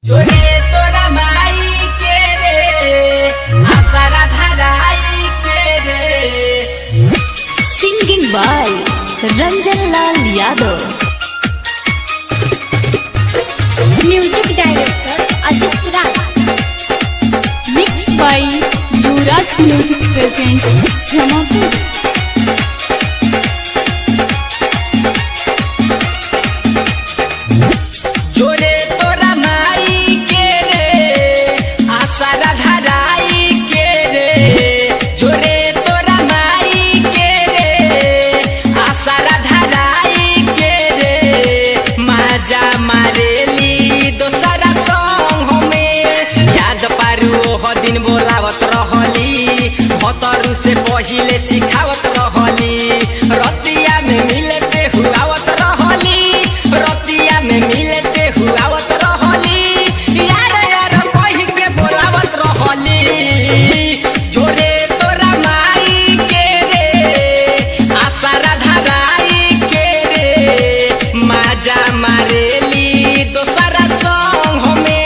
जोरे तोरा माई के रे आसारा धराई के रे। Singing by Ranjan Lal Yadav. Music director Ajit Raj. Mix by Yuvraj music presents Jamapur. जोरे तोरा माई के रे आसारा धराई के रे। जोरे तोरा माई के रे आसारा धराई के रे। माजा मारेली दोसरा संग हमें याद पारू ओह दिन बोलावत रहली। भतरू से पहिले चिखावत रहली। रतिया में मिलते हुआवत रहली। रतिया में मिलते हुआवत रहली। यार यार कहि के बोलावत रहली। जोरे तोरा माई के रे आसारा धराई के रे। माजा मारेली दोसरा संग हमें।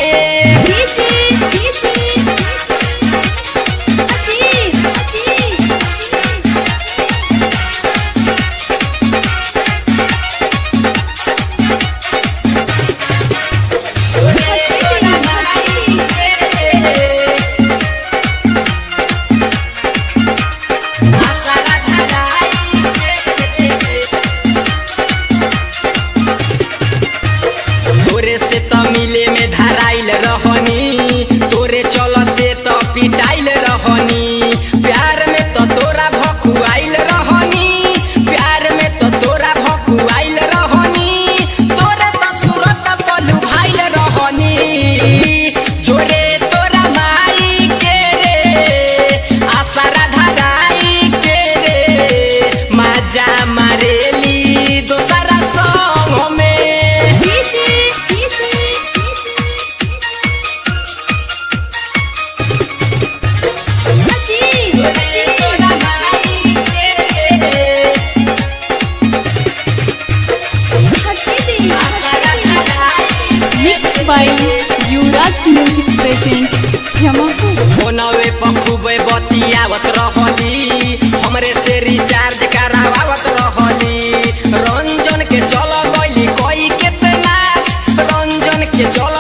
तोरे से त मिले में धराइल रहनी। तोरे चलते त पिटाइल रहनी। प्यार में त तोरा भकुआइल रहनी। प्यार में त तोरा भकुआइल रहनी। तोरे त सूरत पलू भाइल रहनी। जोरे तोरा माई के रे आसारा धराई के रे। माजा मारेली दोसरा संग में। Mix by Yuvraj music presents Jamapur. फोनवे पर खूबे बतियावत रहली। हमरे से रिचार्ज करावत रहली। रंजन के चल गइली कोई के तलाश। रंजन के चल